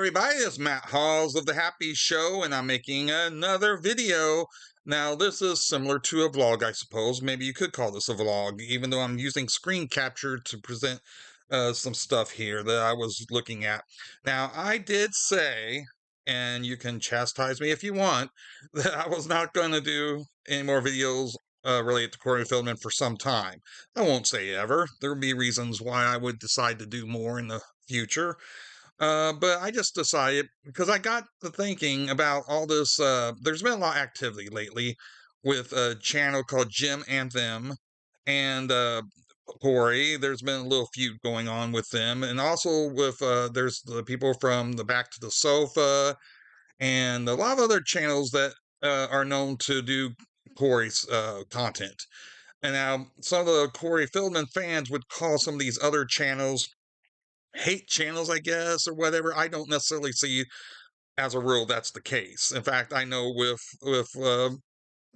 Everybody, it's MattHawes of the Happy Show, and I'm making another video. Now, this is similar to a vlog, I suppose. Maybe you could call this a vlog, even though I'm using screen capture to present some stuff here that I was looking at. Now, I did say, and you can chastise me if you want, that I was not going to do any more videos related to Corey Feldman for some time. I won't say ever. There will be reasons why I would decide to do more in the future. But I just decided because I got to thinking about all this. There's been a lot of activity lately with a channel called Jim and Them and Corey. There's been a little feud going on with them, and also with there's the people from the Back to the Sofa and a lot of other channels that are known to do Corey's content. And now some of the Corey Feldman fans would call some of these other channels hate channels, I guess, or whatever. I don't necessarily see as a rule that's the case. In fact, I know with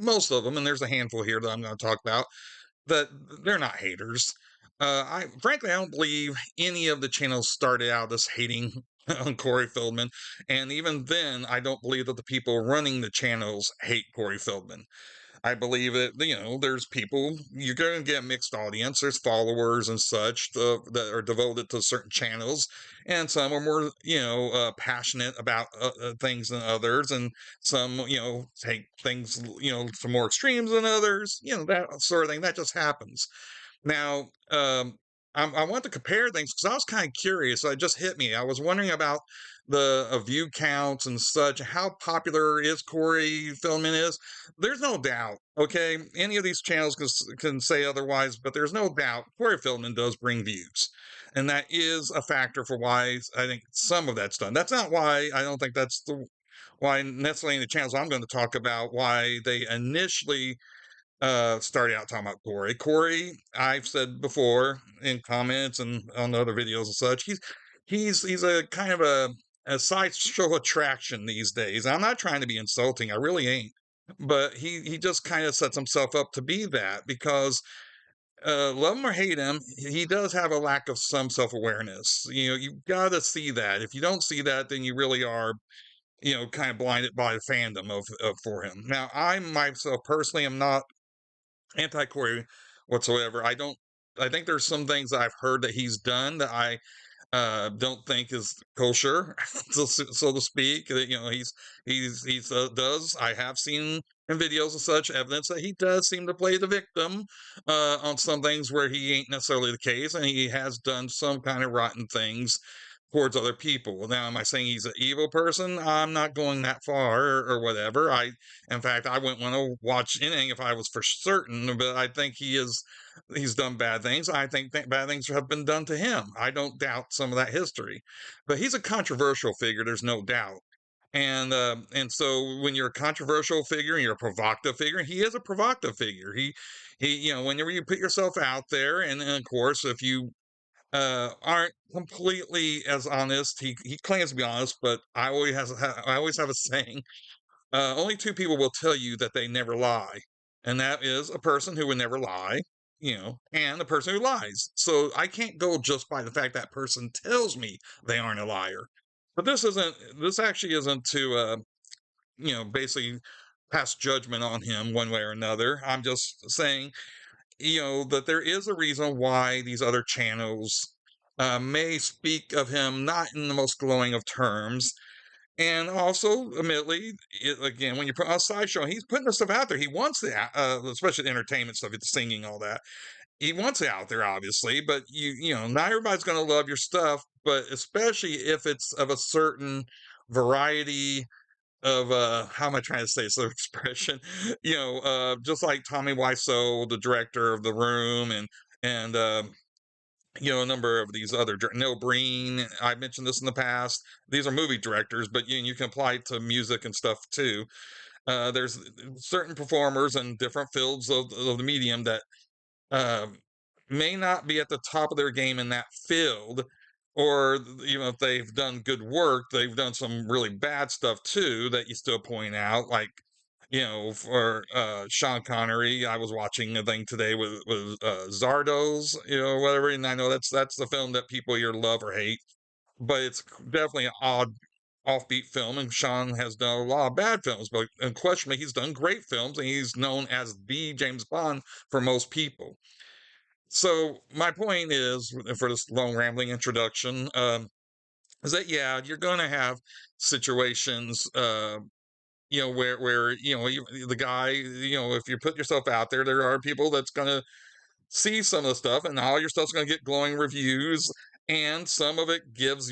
most of them, and there's a handful here that I'm going to talk about, that they're not haters. I frankly I don't believe any of the channels started out as hating on Corey Feldman, and even then, I don't believe that the people running the channels hate Corey Feldman. I believe that there's people you're going to get a mixed audience. There's followers and such that are devoted to certain channels, and some are more passionate about things than others, and some take things to more extremes than others. That sort of thing that just happens. Now, I want to compare things because I was kind of curious. So it just hit me. I was wondering about the view counts and such. How popular is Corey Feldman is? There's no doubt. Okay, any of these channels can say otherwise, but there's no doubt Corey Feldman does bring views, and that is a factor for why I think some of that's done. That's not why I don't think that's the why necessarily in the channels I'm going to talk about why they initially started out talking about Corey. Corey, I've said before in comments and on other videos and such, he's a kind of a sideshow attraction these days. I'm not trying to be insulting, I really ain't. But he just kind of sets himself up to be that because love him or hate him, he does have a lack of some self awareness. You got to see that. If you don't see that, then you really are kind of blinded by the fandom of for him. Now, I myself personally am not anti-Corey whatsoever. I think there's some things that I've heard that he's done that I don't think is kosher, so to speak. That he's does I have seen in videos and such evidence that he does seem to play the victim on some things where he ain't necessarily the case, and he has done some kind of rotten things towards other people. Now, am I saying he's an evil person? I'm not going that far or whatever. In fact, I wouldn't want to watch anything if I was for certain, but I think he's done bad things. I think bad things have been done to him. I don't doubt some of that history, but he's a controversial figure. There's no doubt. And so when you're a controversial figure and you're a provocative figure, he is a provocative figure. Whenever you put yourself out there, and of course, if you aren't completely as honest. He claims to be honest, but I always have a saying. Only two people will tell you that they never lie, and that is a person who would never lie, and a person who lies. So I can't go just by the fact that person tells me they aren't a liar. But this actually isn't to basically pass judgment on him one way or another. I'm just saying that there is a reason why these other channels may speak of him not in the most glowing of terms. And also, admittedly, again, when you put on a sideshow, he's putting the stuff out there. He wants the, especially the entertainment stuff, the singing, all that. He wants it out there, obviously, but not everybody's going to love your stuff, but especially if it's of a certain variety of how am I trying to say this expression? Just like Tommy Wiseau, the director of The Room, and a number of these other Neil Breen. I mentioned this in the past. These are movie directors, but you can apply it to music and stuff too. There's certain performers in different fields of the medium that uh, may not be at the top of their game in that field, or even if they've done good work, they've done some really bad stuff too that you still point out. Like, for Sean Connery, I was watching a thing today with Zardos, whatever, and I know that's the film that people either love or hate, but it's definitely an odd offbeat film, and Sean has done a lot of bad films, but unquestionably, he's done great films, and he's known as the James Bond for most people. So my point is, for this long rambling introduction, is that yeah, you're going to have situations, where the guy, if you put yourself out there, there are people that's going to see some of the stuff, and all your stuff's going to get glowing reviews, and some of it gives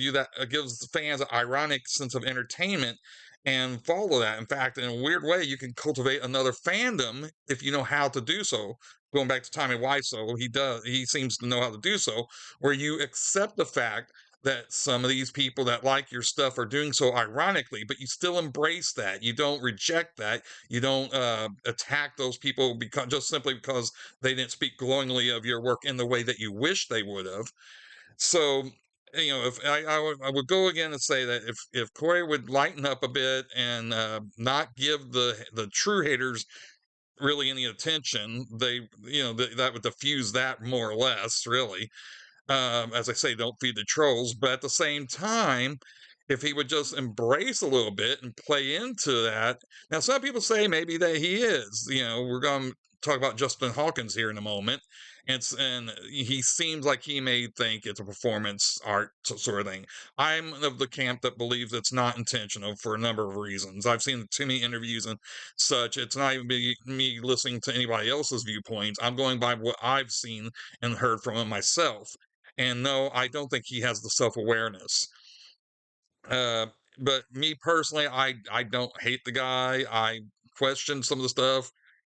fans an ironic sense of entertainment and follow that. In fact, in a weird way, you can cultivate another fandom if you know how to do so. Going back to Tommy Wiseau, he seems to know how to do so, where you accept the fact that some of these people that like your stuff are doing so ironically, but you still embrace that. You don't reject that. You don't attack those people because just simply because they didn't speak glowingly of your work in the way that you wish they would have. So, if I would go again and say that if Corey would lighten up a bit and not give the true haters really any attention, that would diffuse that more or less, really. As I say, don't feed the trolls. But at the same time, if he would just embrace a little bit and play into that. Now, some people say maybe that he is. We're going to talk about Justin Hawkins here in a moment. And he seems like he may think it's a performance art sort of thing. I'm of the camp that believes it's not intentional for a number of reasons. I've seen too many interviews and such. It's not even me listening to anybody else's viewpoints. I'm going by what I've seen and heard from him myself. And no, I don't think he has the self awareness. Uh, but me personally, I don't hate the guy. I question some of the stuff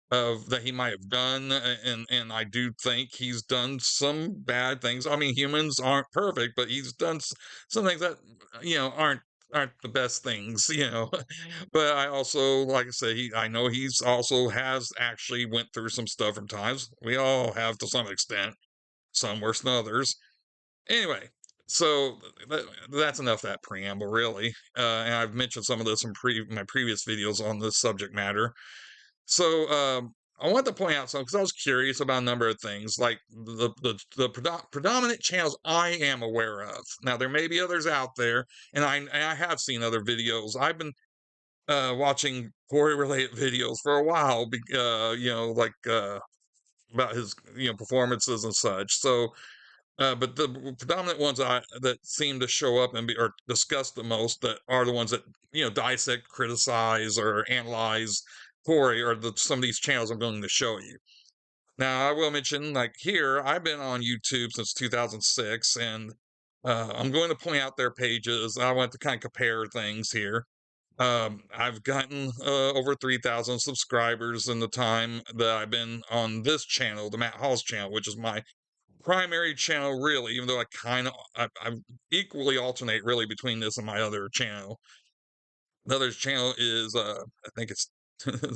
of that he might have done, and I do think he's done some bad things. I mean, humans aren't perfect, but he's done some things that aren't the best things, But I also, like I say, I know he's also has actually went through some stuff from times. We all have to some extent, some worse than others. Anyway, so that's enough of that preamble, really. And I've mentioned some of this in my previous videos on this subject matter. So I want to point out something because I was curious about a number of things, like the predominant channels I am aware of. Now there may be others out there, and I have seen other videos. I've been watching Corey related videos for a while, like about his performances and such. So but the predominant ones that seem to show up and be or discussed the most that are the ones that dissect, criticize, or analyze Corey are some of these channels I'm going to show you. Now I will mention, like here, I've been on YouTube since 2006, and I'm going to point out their pages. I want to kind of compare things here. I've gotten over 3,000 subscribers in the time that I've been on this channel, the MattHawes channel, which is my primary channel, really, even though I equally alternate really between this and my other channel. The other channel is I think it's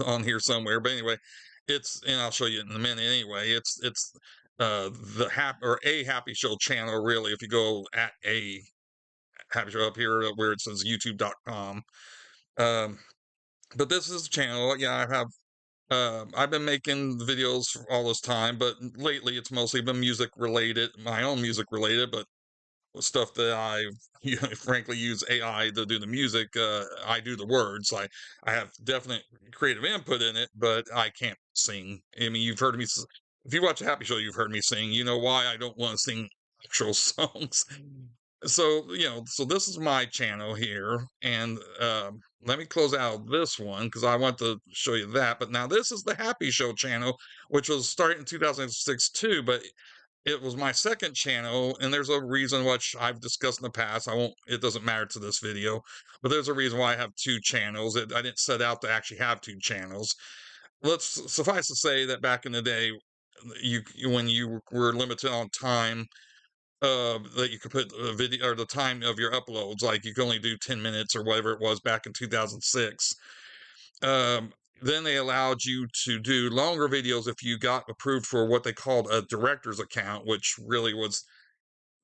on here somewhere, but anyway, and I'll show you in a minute anyway. It's the a happy show channel, really. If you go at a happy show up here where it says youtube.com. um but this is the channel. Yeah, I've been making videos for all this time, but lately it's mostly been music related, my own music related, but stuff that I frankly use AI to do the music. I do the words. I have definite creative input in it, but I can't sing. I mean, you've heard me. If you watch a Happy Show, you've heard me sing. You know why I don't want to sing actual songs. So so this is my channel here, and let me close out this one because I want to show you that. But now this is the Happy Show channel, which was started in 2006 too, but it was my second channel, and there's a reason which I've discussed in the past. It doesn't matter to this video, but there's a reason why I have two channels. I didn't set out to actually have two channels. Let's suffice to say that back in the day, when you were limited on time, that you could put a video or the time of your uploads, like you could only do 10 minutes or whatever it was back in 2006. Um, then they allowed you to do longer videos if you got approved for what they called a director's account, which really was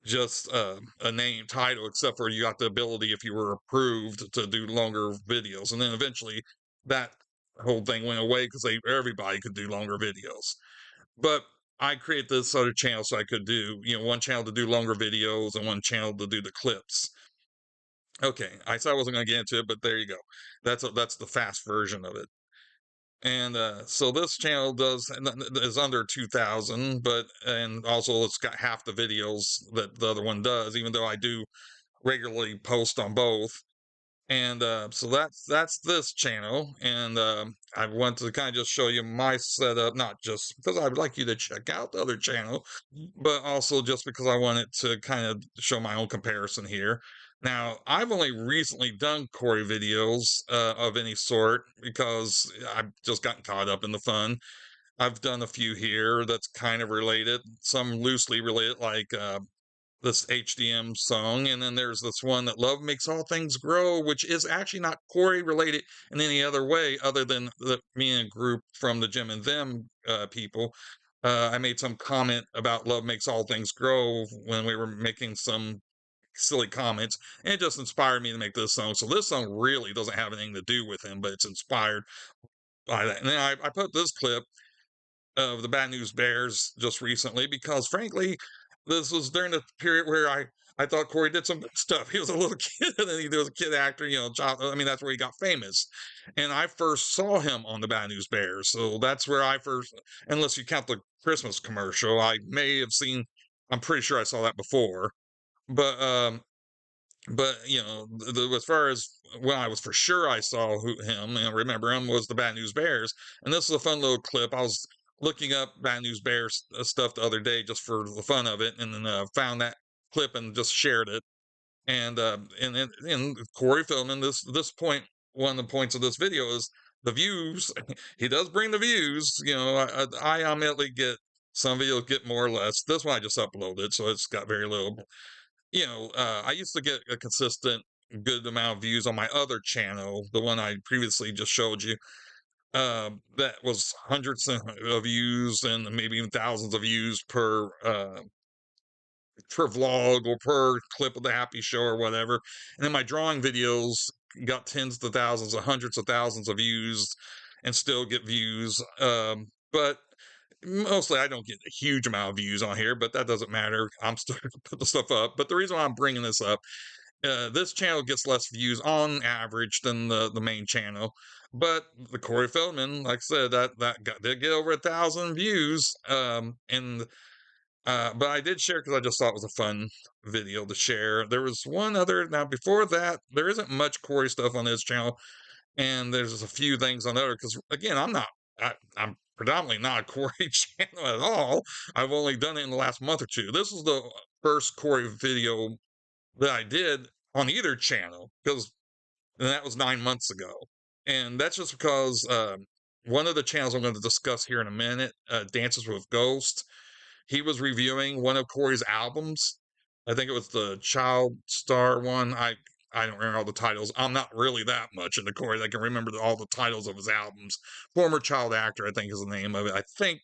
just a name title, except for you got the ability if you were approved to do longer videos. And then eventually that whole thing went away because everybody could do longer videos. But I created this other channel so I could do, one channel to do longer videos and one channel to do the clips. Okay, I said I wasn't going to get into it, but there you go. That's the fast version of it. And so this channel does is under 2,000, but and also it's got half the videos that the other one does, even though I do regularly post on both. And so that's this channel, and I want to kind of just show you my setup, not just because I would like you to check out the other channel, but also just because I wanted to kind of show my own comparison here. Now, I've only recently done Corey videos of any sort because I've just gotten caught up in the fun. I've done a few here that's kind of related, some loosely related, like this HDM song, and then there's this one that Love Makes All Things Grow, which is actually not Corey related in any other way other than me and a group from the Jim and Them people. I made some comment about Love Makes All Things Grow when we were making some silly comments, and it just inspired me to make this song. So this song really doesn't have anything to do with him, but it's inspired by that. And then I put this clip of the Bad News Bears just recently because, frankly, this was during the period where I thought Corey did some good stuff. He was a little kid, and he was a kid actor, child. I mean, that's where he got famous. And I first saw him on the Bad News Bears, so that's where I first, unless you count the Christmas commercial, I may have seen. I'm pretty sure I saw that before, but as far as when I was for sure I saw him and remember him was the Bad News Bears, and this is a fun little clip. I was looking up Bad News Bears stuff the other day just for the fun of it, and then found that clip and just shared it. And Corey Feldman, this point, one of the points of this video is the views. He does bring the views. I admittedly get some videos get more or less. This one I just uploaded, so it's got very little. I used to get a consistent good amount of views on my other channel, the one I previously just showed you. That was hundreds of views and maybe even thousands of views per vlog or per clip of the Happy Show or whatever. And then my drawing videos got tens of thousands or hundreds of thousands of views and still get views. But mostly I don't get a huge amount of views on here, but that doesn't matter. I'm still going to put the stuff up. But the reason why I'm bringing this up, this channel gets less views on average than the main channel. But the Corey Feldman, like I said, did get over 1,000 views. But I did share because I just thought it was a fun video to share. There was one other. Now, before that, there isn't much Corey stuff on his channel, and there's a few things on other. Because again, I'm predominantly not a Corey channel at all. I've only done it in the last month or two. This was the first Corey video that I did on either channel because that was 9 months ago, and that's just because one of the channels I'm going to discuss here in a minute, Dances with Ghosts, he was reviewing one of Corey's albums. I think it was the Child Star one. I don't remember all the titles. I'm not really that much into Corey. I can remember all the titles of his albums. Former Child Actor, I think, is the name of it. I think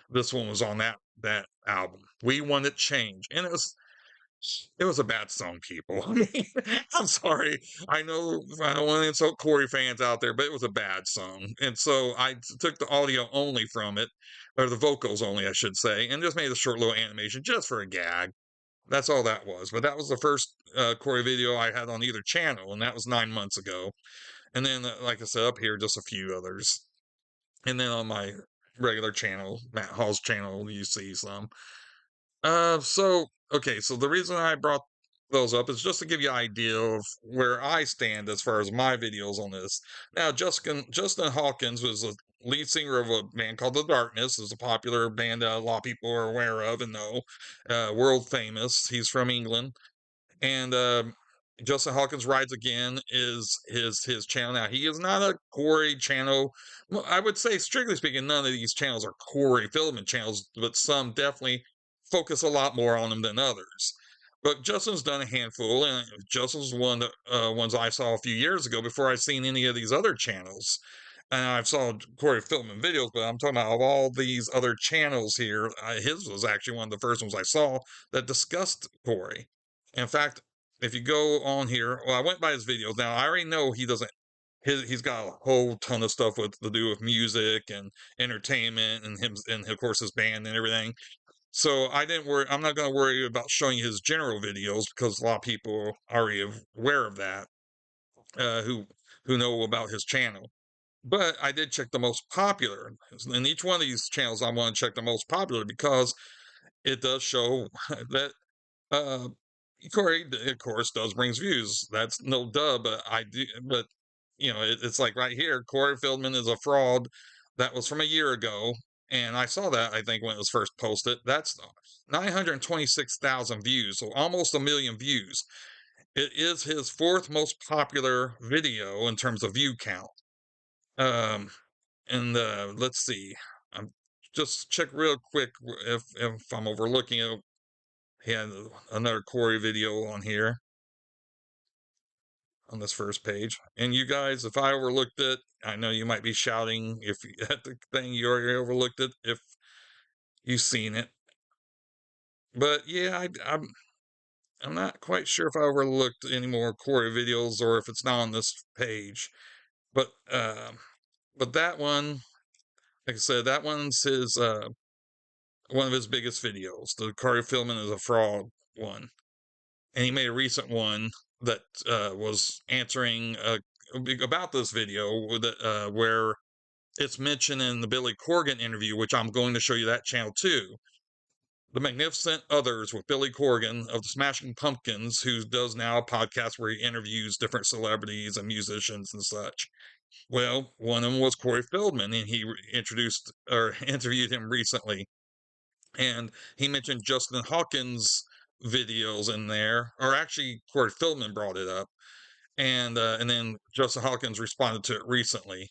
this one was on that album. We Wanted Change, and it was a bad song, people. I mean, I'm sorry. I know I don't want to insult Corey fans out there, but it was a bad song. And so I took the audio only from it, or the vocals only, I should say, and just made a short little animation just for a gag. That's all that was. But that was the first Corey video I had on either channel, and that was 9 months ago. And then, like I said, up here, just a few others. And then on my regular channel, MattHawes channel, you see some. So the reason I brought those up is just to give you an idea of where I stand as far as my videos on this. Now, Justin Hawkins was the lead singer of a band called The Darkness. It's a popular band that a lot of people are aware of and know, world famous. He's from England, and Justin Hawkins Rides Again is his channel. Now he is not a Corey channel. Well, I would say, strictly speaking, none of these channels are Corey Feldman channels, but some definitely focus a lot more on them than others. But Justin's done a handful, and Justin's one of the ones I saw a few years ago before I seen any of these other channels. And I've saw Corey Feldman videos, but I'm talking about of all these other channels here. His was actually one of the first ones I saw that discussed Corey. In fact, if you go on here, well, I went by his videos. Now I already know he doesn't. He's got a whole ton of stuff to do with music and entertainment and him and of course his band and everything. So I didn't worry. I'm not going to worry about showing his general videos because a lot of people are already aware of that, who know about his channel. But I did check the most popular. In each one of these channels, I want to check the most popular because it does show that uh, Corey, of course, does brings views. That's no duh, but I do. But it's like right here, Corey Feldman is a fraud. That was from a year ago, and I saw that I think when it was first posted. That's 926,000 views, so almost a million views. It is his fourth most popular video in terms of view count. Um, and let's see, I'm just check real quick if I'm overlooking it. He had another Corey video on here on this first page. And you guys, if I overlooked it, I know you might be shouting if at the thing you already overlooked it if you've seen it. But yeah, I'm not quite sure if I overlooked any more Corey videos or if it's not on this page. But that one, like I said, that one's his one of his biggest videos. The Corey Feldman is a fraud one, and he made a recent one that was answering about this video where it's mentioned in the Billy Corgan interview, which I'm going to show you that channel too. The Magnificent Others with Billy Corgan of the Smashing Pumpkins, who does now a podcast where he interviews different celebrities and musicians and such. Well, one of them was Corey Feldman, and he introduced or interviewed him recently. And he mentioned Justin Hawkins videos in there, or actually Corey Feldman brought it up, and then Justin Hawkins responded to it recently.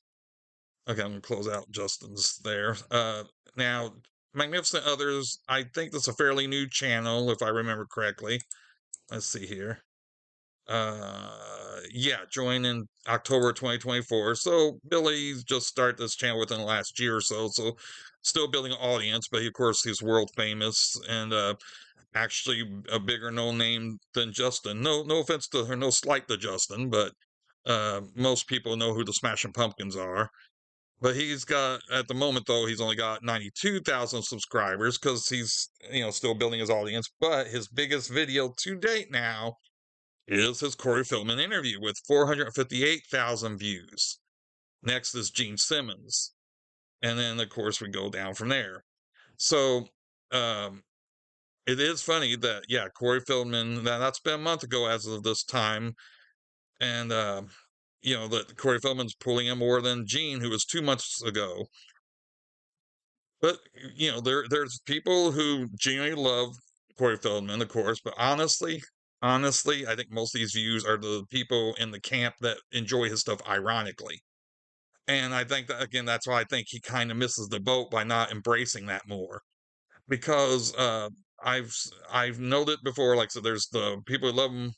Okay, I'm gonna close out Justin's there. Now, Magnificent Others, I think that's a fairly new channel, if I remember correctly. Let's see here. Yeah, joined in October 2024. So Billy's just started this channel within the last year or so. So still building an audience, but of course he's world famous and actually a bigger known name than Justin. No offense to her, no slight to Justin, but most people know who the Smashing Pumpkins are. But he's got, at the moment though, he's only got 92,000 subscribers because he's still building his audience. But his biggest video to date now is his Corey Feldman interview with 458,000 views. Next is Gene Simmons, and then of course we go down from there. So um, it is funny that Corey Feldman, that's been a month ago as of this time, and that Corey Feldman's pulling in more than Gene, who was 2 months ago. But there's people who genuinely love Corey Feldman, of course, but honestly, I think most of these views are the people in the camp that enjoy his stuff ironically. And I think that again, that's why I think he kind of misses the boat by not embracing that more. Because I've I've noted before, like so, there's the people who love him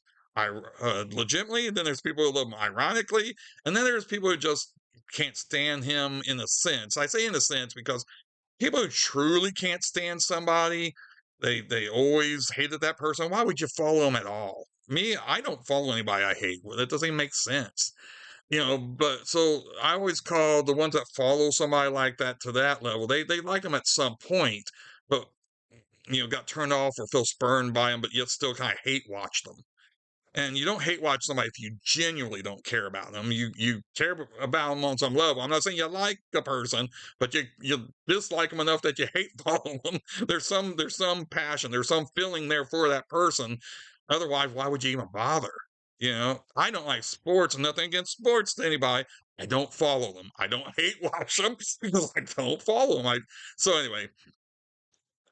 legitimately, and then there's people who love him ironically, and then there's people who just can't stand him in a sense. I say in a sense because people who truly can't stand somebody, they always hated that person. Why would you follow them at all? Me, I don't follow anybody I hate. Well, that doesn't even make sense. But so I always call the ones that follow somebody like that to that level. They like them at some point, but got turned off or feel spurned by them, but yet still kind of hate watch them. And you don't hate watch somebody if you genuinely don't care about them. You care about them on some level. I'm not saying you like a person, but you dislike them enough that you hate follow them. There's some passion, there's some feeling there for that person. Otherwise, why would you even bother? I don't like sports. Nothing against sports to anybody. I don't follow them. I don't hate watch them because I don't follow them. So anyway,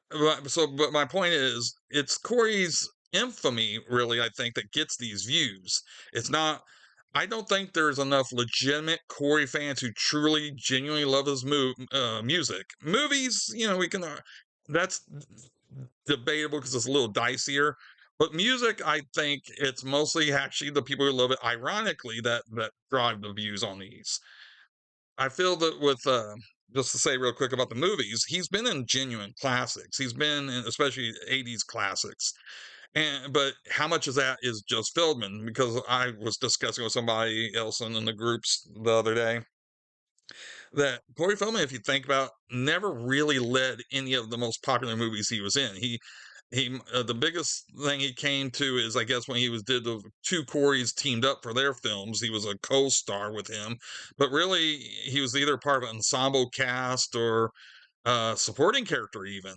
but my point is, it's Corey's infamy, really, I think, that gets these views. It's not. I don't think there's enough legitimate Corey fans who truly, genuinely love his music. Movies, we can. That's debatable because it's a little dicier. But music, I think it's mostly actually the people who love it, ironically, that drive the views on these. I feel that with just to say real quick about the movies, he's been in genuine classics. He's been in especially 80s classics. But how much of that is just Feldman? Because I was discussing with somebody else in the groups the other day, that Corey Feldman, if you think about, never really led any of the most popular movies he was in. The biggest thing he came to is, I guess, when he was did the two Coreys teamed up for their films. He was a co-star with him, but really he was either part of an ensemble cast or supporting character even.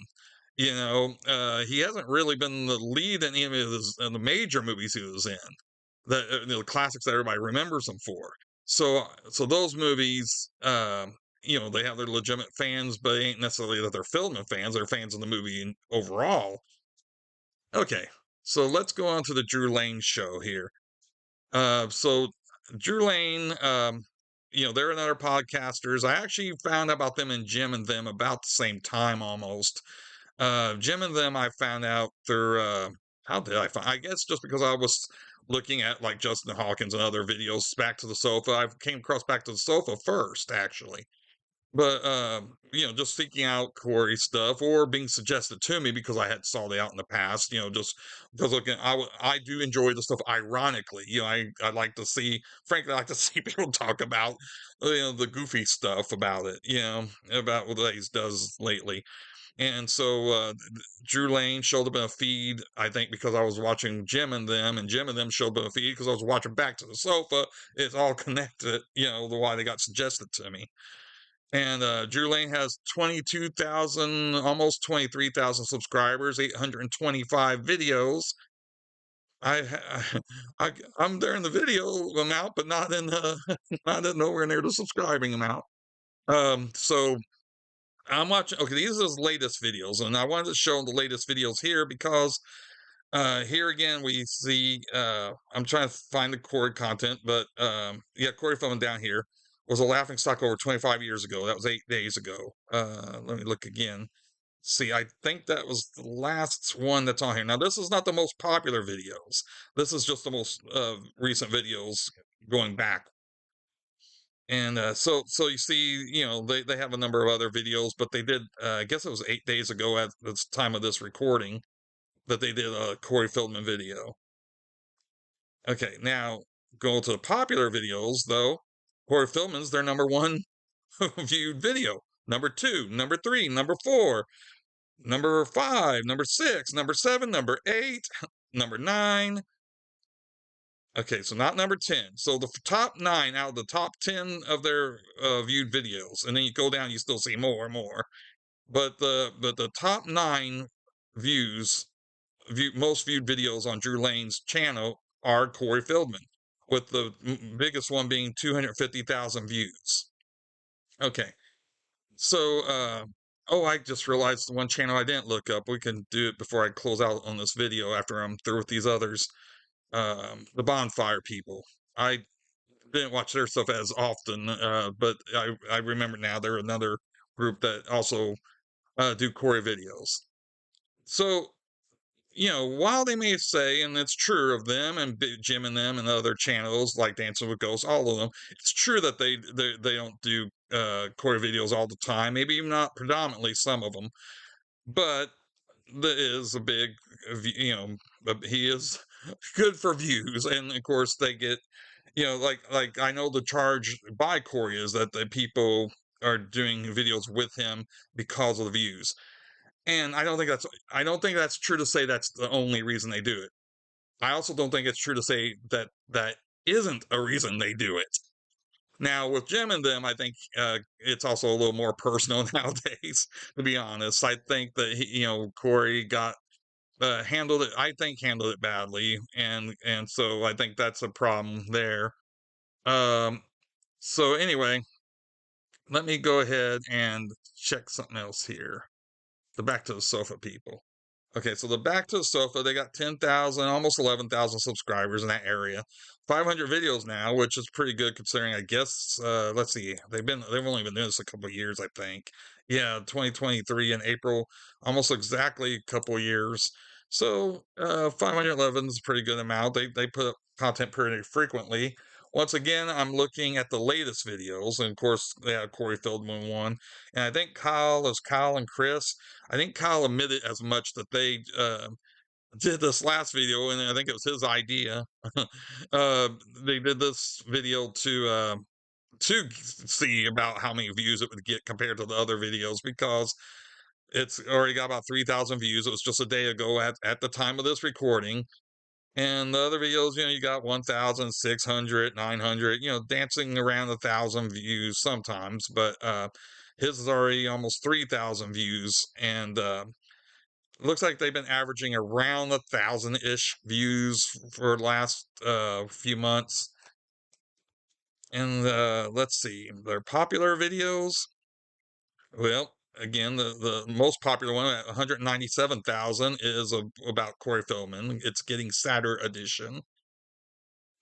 He hasn't really been the lead in any of the major movies he was in, the classics that everybody remembers him for. So those movies, they have their legitimate fans, but it ain't necessarily that they're Feldman fans. They're fans of the movie overall. Okay, so let's go on to the Drew Lane show here. So Drew Lane, they're another podcasters. I actually found out about them and Jim and them about the same time almost. Jim and them, I found out through, how did I find? I guess just because I was looking at like Justin Hawkins and other videos. Back to the Sofa. I came across Back to the Sofa first, actually. But just seeking out Corey stuff or being suggested to me because I had saw it out in the past. Just because looking, I do enjoy the stuff. Ironically, I like to see. Frankly, I like to see people talk about the goofy stuff about it. About what he does lately. And so Drew Lane showed up in a feed, I think, because I was watching Jim and them, and Jim and them showed up in a feed because I was watching Back to the Sofa. It's all connected, the why they got suggested to me. And Drew Lane has 22,000, almost 23,000 subscribers, 825 videos. I, I I'm there in the video amount, but not in not in nowhere near the subscribing amount. So I'm watching. Okay, these are his latest videos, and I wanted to show the latest videos here because here again we see. I'm trying to find the Corey content, but yeah, Corey Feldman down here was a laughing stock over 25 years ago. That was 8 days ago. Let me look again. See, I think that was the last one that's on here. Now, this is not the most popular videos. This is just the most recent videos going back. And so you see, they have a number of other videos, but they did, I guess it was 8 days ago at the time of this recording that they did a Corey Feldman video. Okay, now go to the popular videos, though. Corey Feldman's their number one viewed video. Number two, number three, number four, number five, number six, number seven, number eight, number nine. Okay, so not number 10. So the top nine out of the top 10 of their viewed videos, and then you go down, you still see more and more. But the top nine views, most viewed videos on Drew Lane's channel are Corey Feldman, with the biggest one being 250,000 views. Okay, so oh, I just realized the one channel I didn't look up. We can do it before I close out on this video after I'm through with these others. The Bonfire people. I didn't watch their stuff as often, but I remember now they're another group that also do Corey videos. So, while they may say, and it's true of them and Jim and them and other channels like Dancing with Ghosts, all of them, it's true that they don't do Corey videos all the time. Maybe even not predominantly some of them, but there is a big, he is good for views, and of course they get, like I know the charge by Corey is that the people are doing videos with him because of the views, and I don't think that's true to say that's the only reason they do it. I also don't think it's true to say that that isn't a reason they do it. Now with Jim and them, I think it's also a little more personal nowadays. To be honest, I think that Corey got handled it. I think handled it badly, and so I think that's a problem there. Um, so anyway, let me go ahead and check something else here. The Back to the Sofa people. Okay, so the Back to the Sofa, they got 10,000, almost 11,000 subscribers in that area. 500 videos now, which is pretty good considering, I guess, let's see, they've only been doing this a couple of years, I think. Yeah, 2023 in April, almost exactly a couple of years. So, 511 is a pretty good amount. They put up content pretty frequently. Once again, I'm looking at the latest videos, and of course, they had Corey Feldman one, and I think Kyle and Chris. I think Kyle admitted as much that they did this last video, and I think it was his idea. uh, they did this video to see about how many views it would get compared to the other videos, because it's already got about 3,000 views. It was just a day ago at the time of this recording. And the other videos, you got 1,600, 900, dancing around 1,000 views sometimes. But his is already almost 3,000 views. And it looks like they've been averaging around 1,000-ish views for the last few months. And let's see, their popular videos. Well, again, the most popular one at 197,000 is about Corey Feldman. It's getting sadder edition.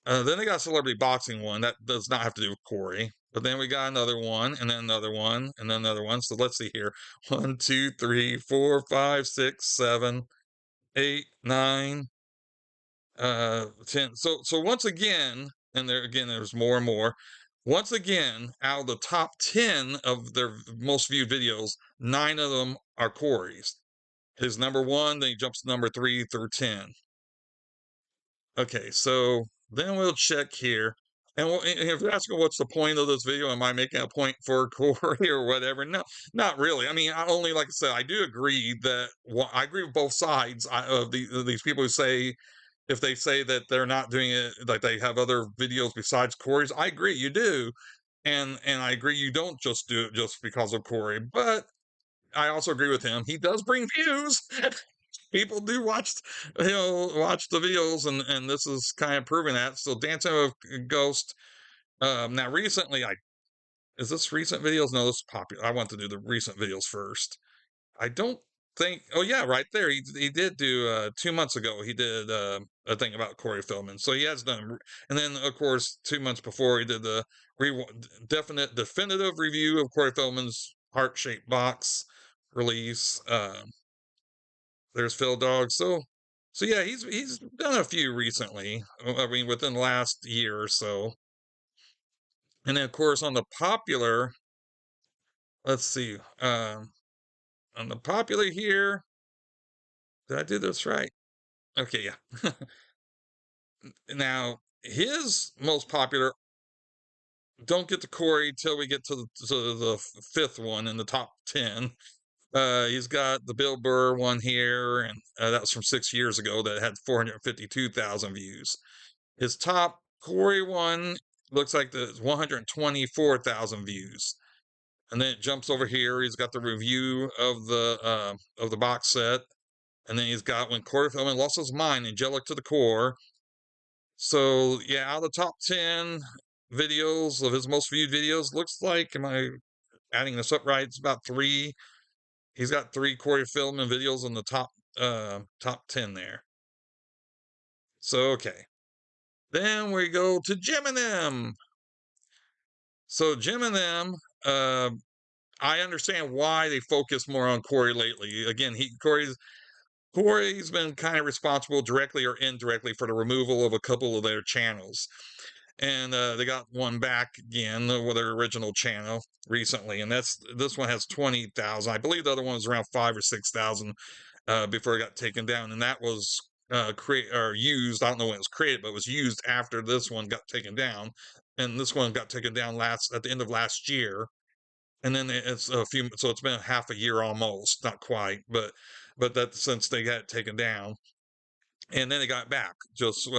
Then they got a celebrity boxing one that does not have to do with Corey. But then we got another one, and then another one, and then another one. So let's see here: 1, 2, 3, 4, 5, 6, 7, 8, 9, 10. So once again, and there's more and more. Once again, out of the top 10 of their most viewed videos, 9 of them are Corey's. His number one, then he jumps to number 3 through 10. Okay, so then we'll check here. And if you're asking what's the point of this video, am I making a point for Corey or whatever? No, not really. I mean, like I said, I do agree that I agree with both sides of these people who say, if they say that they're not doing it, like they have other videos besides Corey's. I agree, you do. And I agree you don't just do it just because of Corey. But I also agree with him. He does bring views. People do watch the videos, and this is kind of proving that. So Dancing with a Ghost. Now recently, is this recent videos? No, this is popular. I want to do the recent videos first. I don't think. Oh yeah, right there. He did do 2 months ago. He did a thing about Corey Feldman. So he has done. And then of course 2 months before he did the definitive review of Corey Feldman's heart shaped box release. There's Phil Dog. So yeah, he's done a few recently. I mean, within the last year or so. And then of course on the popular, let's see, on the popular here, did I do this right? Okay, yeah. Now his most popular don't get to Corey till we get to the fifth one in the top 10. He's got the Bill Burr one here, and that was from 6 years ago that had 452,000 views. His top Corey one looks like the 124,000 views. And then it jumps over here. He's got the review of the box set. And then he's got When Corey Feldman Lost His Mind, Angelic to the Core. So yeah, out of the top 10 videos of his most viewed videos, looks like, am I adding this up right? It's about 3. He's got 3 Corey Feldman videos in the top 10 there. So okay. Then we go to Jim and them. So Jim and them, I understand why they focus more on Corey lately. Again, Corey's been kind of responsible directly or indirectly for the removal of a couple of their channels. And they got one back again with their original channel recently, and this one has 20,000. I believe the other one was around 5 or 6,000 before it got taken down, and that was used. I don't know when it was created, but it was used after this one got taken down, and this one got taken down at the end of last year. And then it's so it's been half a year almost, not quite, but that since they got it taken down, and then they got it back just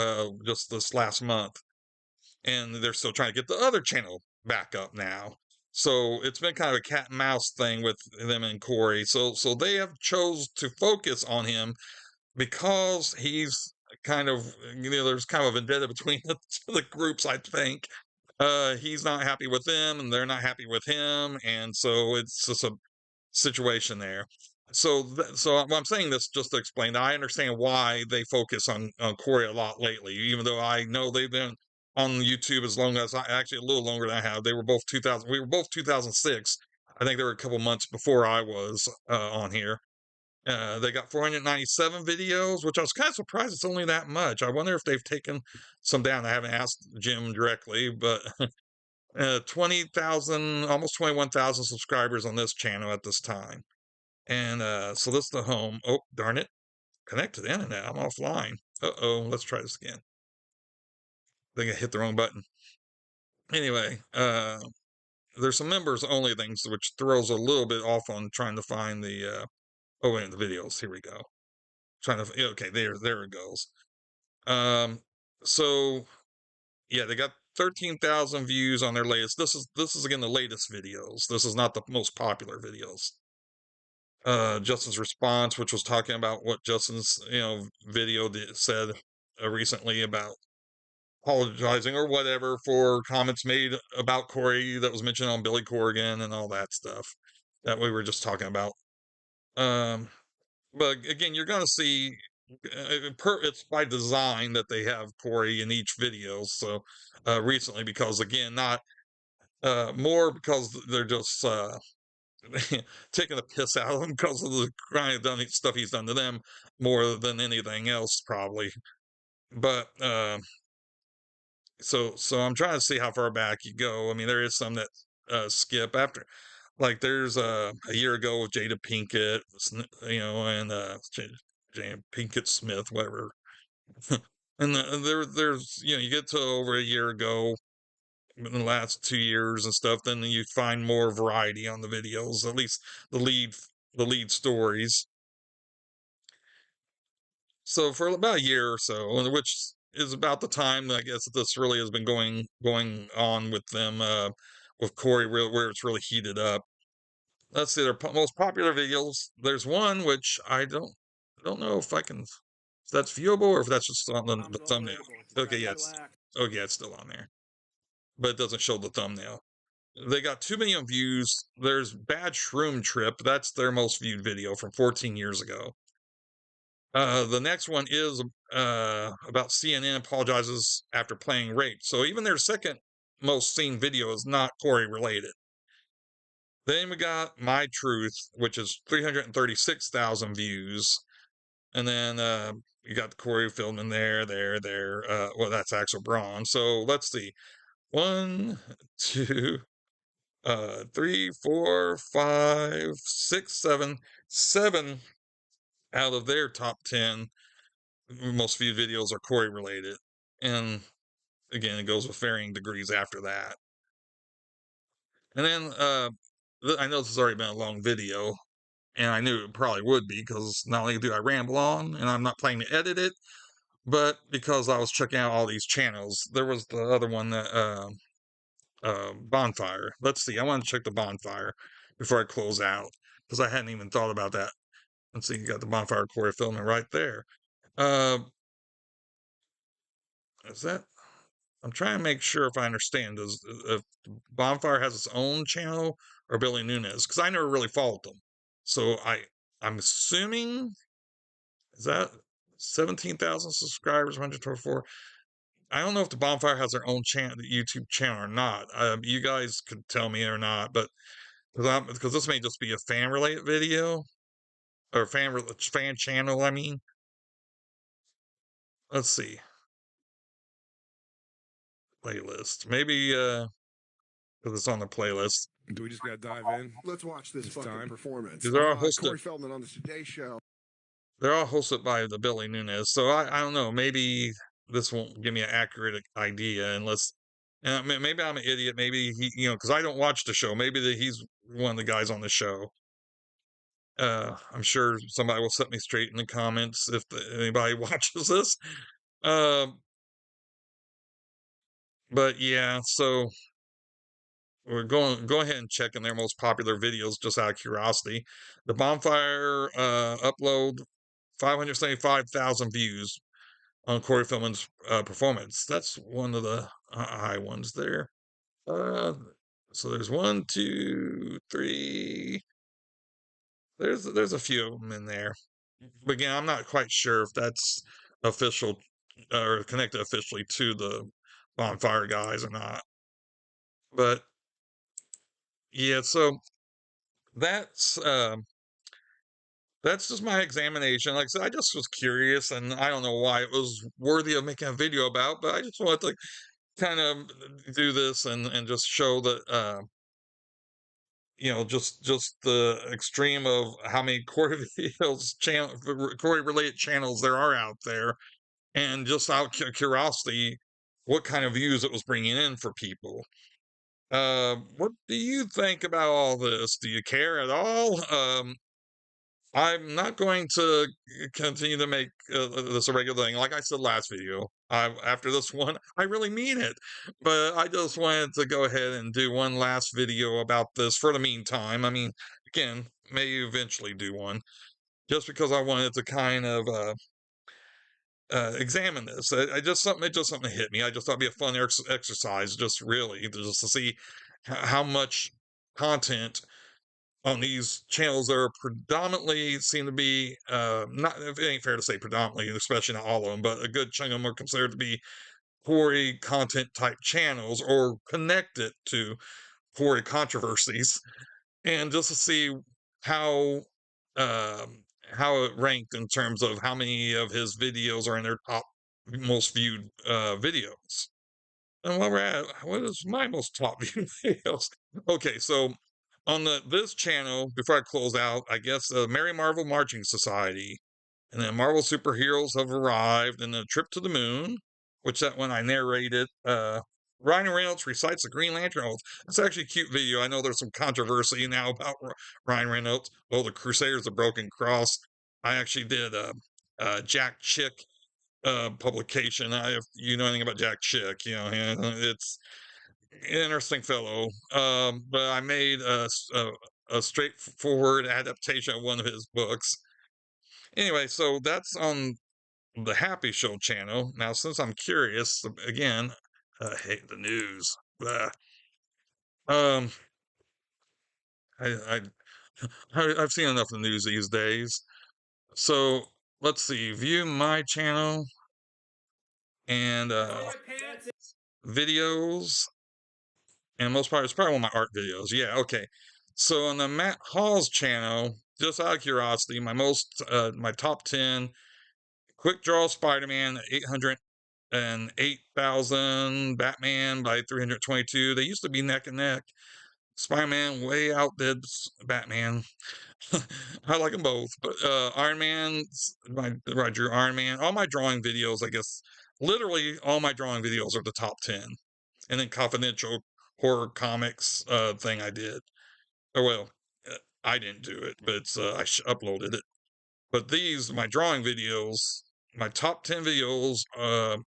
this last month, and they're still trying to get the other channel back up now. So it's been kind of a cat and mouse thing with them and Corey. So they have chose to focus on him because he's kind of, there's kind of a vendetta between the groups, I think. He's not happy with them, and they're not happy with him, and so it's just a situation there. So I'm saying this just to explain that I understand why they focus on Corey a lot lately, even though I know they've been on YouTube as long as actually a little longer than I have. They were both 2000. We were both 2006. I think they were a couple months before I was on here. They got 497 videos, which I was kind of surprised it's only that much. I wonder if they've taken some down. I haven't asked Jim directly, but 20,000, almost 21,000 subscribers on this channel at this time. And so this is the home. Oh, darn it. Connect to the internet. I'm offline. Uh-oh. Let's try this again. I think I hit the wrong button. Anyway, there's some members only things which throws a little bit off on trying to find the oh wait, the videos. Here we go. Trying to okay, there it goes. Um, so yeah, they got 13,000 views on their latest. This is again the latest videos. This is not the most popular videos. Justin's response, which was talking about what Justin's video said recently about apologizing or whatever for comments made about Corey that was mentioned on Billy Corgan and all that stuff that we were just talking about. But again, you're going to see it's by design that they have Corey in each video. So recently, because again, not more because they're just taking a piss out of him because of the kind of stuff he's done to them more than anything else, probably. But so I'm trying to see how far back you go. I mean, there is some that skip after, like there's a year ago with Jada Pinkett, and Jada Pinkett Smith, whatever. And there's you get to over a year ago in the last 2 years and stuff, then you find more variety on the videos, at least the lead the lead stories. So for about a year or so, which is about the time I guess that this really has been going on with them, with Corey, where it's really heated up. Let's see their most popular videos. There's one which I don't know if I can if that's viewable or if that's just on the thumbnail. Okay, yeah, it's still on there, but it doesn't show the thumbnail. They got 2 million views. There's Bad Shroom Trip. That's their most viewed video from 14 years ago. The next one is about CNN apologizes after playing rape. So even their second most seen video is not Corey related. Then we got My Truth, which is 336,000 views. And then you got the Corey Feldman there. Well, that's Axel Braun. So let's see. 1, 2, 3, 4, 5, 6, 7, 7 out of their top 10 most viewed videos are Corey related. And again, it goes with varying degrees after that. And then I know this has already been a long video, and I knew it probably would be because not only do I ramble on and I'm not planning to edit it, but because I was checking out all these channels. There was the other one that Bonfire. Let's see. I want to check the Bonfire before I close out because I hadn't even thought about that. Let's see. You got the Bonfire Corey Feldman right there. Uh, is that? I'm trying to make sure if I understand. Does if Bonfire has its own channel or Billy Nunez? Because I never really followed them. So I'm assuming is that 17,000 subscribers, 124. I don't know if the Bonfire has their own YouTube channel or not. You guys could tell me or not, but because this may just be a fan related video or fan channel. I mean, let's see playlist. Maybe because it's on the playlist. Do we just gotta dive in? Let's watch this fucking time? performance. They're all hosted. Corey Feldman on the Today Show. They're all hosted by the Billy Nunez. So I don't know. Maybe this won't give me an accurate idea unless. And maybe I'm an idiot. Maybe he, because I don't watch the show. Maybe he's one of the guys on the show. I'm sure somebody will set me straight in the comments if anybody watches this. But yeah, so we're go ahead and check in their most popular videos just out of curiosity. The Bonfire upload 575,000 views on Corey Feldman's performance. That's one of the high ones there. So there's 1, 2, 3. There's a few of them in there. But again, I'm not quite sure if that's official or connected officially to the Bonfire guys or not. But yeah, so that's just my examination. Like I said, I just was curious, and I don't know why it was worthy of making a video about, but I just wanted to kind of do this and just show that just the extreme of how many Corey videos Corey related channels there are out there, and just out of curiosity, what kind of views it was bringing in for people. What do you think about all this? Do you care at all? I'm not going to continue to make this a regular thing. Like I said last video, after this one, I really mean it. But I just wanted to go ahead and do one last video about this for the meantime. I mean, again, may eventually do one, just because I wanted to kind of examine this. It just something hit me. I just thought it'd be a fun exercise, just really, just to see how much content on these channels that are predominantly seem to be not, it ain't fair to say predominantly, especially not all of them, but a good chunk of them are considered to be Corey content type channels or connected to Corey controversies, and just to see how how it ranked in terms of how many of his videos are in their top most viewed videos. And while we're at, what is my most top viewed videos? Okay, so on this channel, before I close out, I guess Merry Marvel Marching Society, and then Marvel Superheroes Have Arrived, and then Trip to the Moon, which that one I narrated. Ryan Reynolds recites the Green Lantern oath. It's actually a cute video. I know there's some controversy now about Ryan Reynolds. Oh, the Crusaders of Broken Cross. I actually did Jack Chick publication. If you know anything about Jack Chick, you know, it's an interesting fellow. But I made a straightforward adaptation of one of his books. Anyway, so that's on the Happy Show channel. Now, since I'm curious, again, I hate the news. Um, I, I've seen enough of the news these days. So let's see, view my channel and videos. And most part, it's probably one of my art videos. Yeah, okay. So on the MattHawes channel, just out of curiosity, my top 10 quick draw Spider-Man 808,000, Batman by 322. They used to be neck and neck. Spider-Man way outdid Batman. I like them both, but Iron Man, where I drew Iron Man. All my drawing videos, I guess, literally all my drawing videos are the top 10. And then confidential horror comics thing I did. Oh well, I didn't do it, but I uploaded it. But these, my drawing videos, my top 10 videos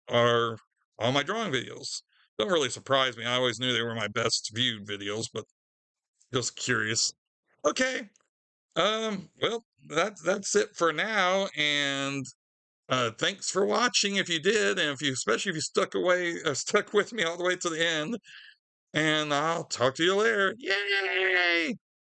are all my drawing videos. Don't really surprise me. I always knew they were my best viewed videos, but just curious. Okay. Well, that's it for now, and thanks for watching if you did, and especially if you stuck with me all the way to the end. And I'll talk to you later. Yay!